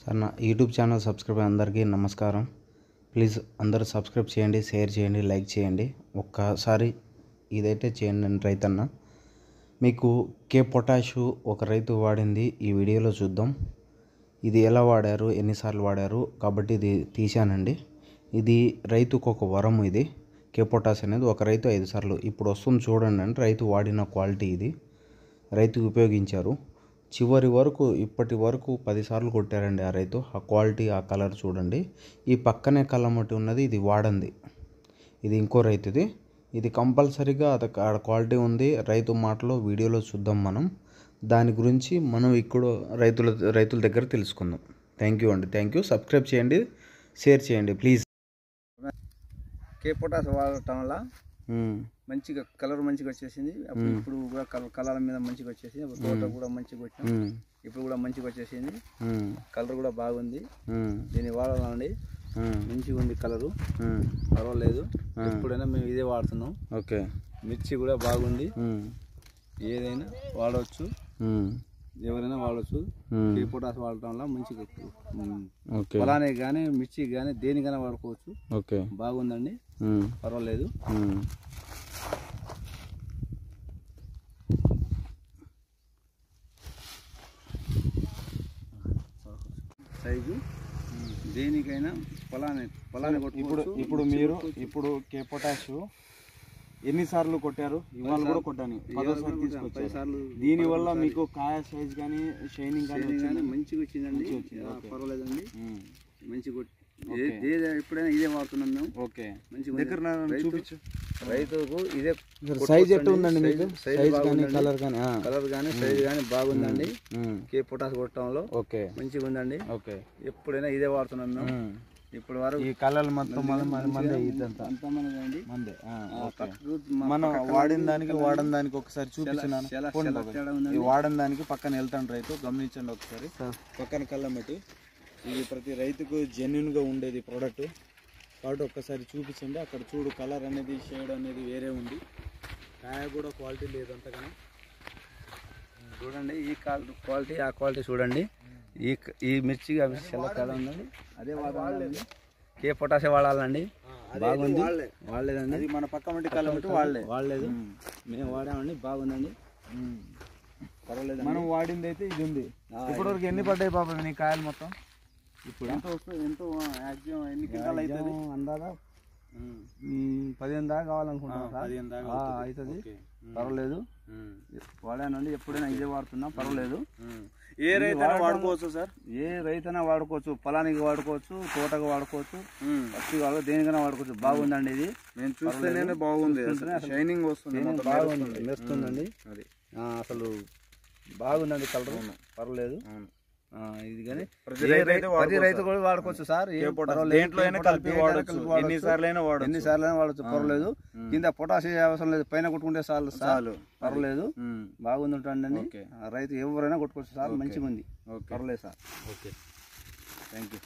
Sir నా YouTube channel subscribe అందరికీ నమస్కారం. ప్లీజ్ అందరూ సబ్స్క్రైబ్ చేయండి, షేర్ చేయండి, లైక్ చేయండి. ఒక్కసారి ఇదైతే చేయండి రైతన్న. మీకు కే పొటాషు ఒక రైతు వాడింది ఈ వీడియోలో చూద్దాం. ఇది ఎలా వాడారు, ఎన్నిసార్లు వాడారు కాబట్టి ఇది తీశానండి. ఇది రైతుకు ఒక వరం. ఇది కే పొటాష్ అనేది ఒక రైతు 5 సార్లు ఇప్పుడు వస్తుంది చూడండి అండి. రైతు వాడిన క్వాలిటీ ఇది, రైతుకు ఉపయోగించారు. చివరి వరకు ఇప్పటి వరకు 10 సార్లు కొట్టారండి ఆ రైతు. ఆ క్వాలిటీ, ఆ కలర్ చూడండి. ఈ పక్కనే కళ్ళమట్టి ఉన్నది ఇది వాడంది, ఇది ఇంకో రైతుది. ఇది కంపల్సరీగా ఆడ క్వాలిటీ ఉంది. రైతు మాటలో వీడియోలో చూద్దాం మనం. దాని గురించి మనం ఇక్కడ రైతుల దగ్గర తెలుసుకుందాం. థ్యాంక్ యూ అండి, థ్యాంక్ యూ. సబ్స్క్రైబ్ చేయండి, షేర్ చేయండి ప్లీజ్. కే పొటాష్ వాడటం వల్ల మంచిగా కలర్ మంచిగా వచ్చేసింది. అప్పుడు ఇప్పుడు కూడా కలర్ మీద మంచిగా వచ్చేసింది. తోట కూడా మంచిగా వచ్చింది. ఇప్పుడు కూడా మంచిగా వచ్చేసింది. కలర్ కూడా బాగుంది. దీన్ని వాడాలండి, మంచిగా ఉంది కలరు, పర్వాలేదు. ఎప్పుడైనా మేము ఇదే వాడుతున్నాం. ఓకే, మిర్చి కూడా బాగుంది. ఏదైనా వాడవచ్చు, ఎవరైనా వాడవచ్చు. కే పొటాష్ వాడటం వల్ల మంచిగా పొలానికి కానీ మిర్చికి కానీ దేనికైనా వాడుకోవచ్చు. ఓకే, బాగుందండి, పర్వాలేదు. సైజు దేనికైనా పొలాన్ని కొట్టుకోవచ్చు. ఇప్పుడు కే పొటాష్ ఎన్నిసార్లు కొట్టారు? ఇవాళ కూడా కొట్టాను, 10 సార్లు. దీనివల్ల మీకు కాయ సైజ్ కానీ షైనింగ్ కానీ మంచిగా వచ్చిందండి, పర్వాలేదండి, మంచిగా. ఎప్పుడైనా ఇదే వాడుతున్నాం మేము. ఓకే, మంచిగా దగ్గర చూపించు. రైతుకు ఇదే సైజ్ ఎట్లా ఉందండి మీకు? సైజ్ కానీ కలర్ కానీ సైజ్ కానీ బాగుందండి. కే పొటాష్ కొట్టడంలో ఓకే మంచిగా ఉందండి. ఓకే, ఎప్పుడైనా ఇదే వాడుతున్నాం మేము. ఇప్పుడు వరకు ఈ కలర్ మొత్తం మనం వాడిన దానికి ఒకసారి చూపిస్తున్నాను. వాడిన దానికి పక్కన వెళ్తాను రైతు, గమనించండి ఒకసారి. పక్కన కళ్ళమట్టి ఇది ప్రతి రైతుకు జెన్యున్గా ఉండేది ప్రోడక్ట్ కాబట్టి ఒక్కసారి చూపించండి. అక్కడ చూడు, కలర్ అనేది షేడ్ అనేది వేరే ఉంది. కాయ కూడా క్వాలిటీ లేదు అంతగానో. చూడండి ఈ క్వాలిటీ, ఆ క్వాలిటీ చూడండి. ఈ మిర్చికి అవి చాలా తేడా ఉందండి. అదే వాడాలండి, కే పొటాష్ వాడాలండి. బాగుంది, వాడలేదండి. అది మన పక్క మట్టి కళ్ళమట్టి వాడలేదు, మేము వాడామండి. బాగుందండి, పర్వాలేదు. మనం వాడింది అయితే ఇది ఉంది. ఇప్పటివరకు ఎన్ని పడ్డాయి పాపం నీ కాయలు మొత్తం? ఇప్పుడు ఎంత వస్తుంది, ఎంతో మ్యాక్సిమం ఎన్ని క్వింటాలు అవుతుంది అందాదా? 15 దాకా కావాలనుకుంటున్నాం సార్. 15 దాకా అవుతుంది, పర్వాలేదు. వాడానండి, ఎప్పుడైనా ఇదే వాడుతున్నాం, పర్వాలేదు. ఏ రైతైనా వాడుకోవచ్చు సార్? ఏ రైతైనా వాడుకోవచ్చు, పొలానికి వాడుకోవచ్చు, తోటకు వాడుకోవచ్చు, పచ్చి వాడు దేనికైనా వాడుకోవచ్చు. బాగుందండి, ఇది నేను చూస్తేనే బాగుంది, షైనింగ్ వస్తుంది, బాగుంది, మెరుస్తుందండి. అది అసలు బాగుందండి, కలర్ పర్వాలేదు. ఇది కానీ ప్రతి రైతు కూడా వాడుకోవచ్చు సార్. ఎన్నిసార్లైనా వాడచ్చు, పర్వాలేదు. కింద పొటాష్ అవసరం లేదు, పైన కొట్టుకుంటే చాలు, పర్వాలేదు. బాగుంది ఉంటుందండి. రైతు ఎవరైనా కొట్టుకోవచ్చు సార్, మంచిగా ఉంది, పర్వాలేదు సార్. Okay, thank you.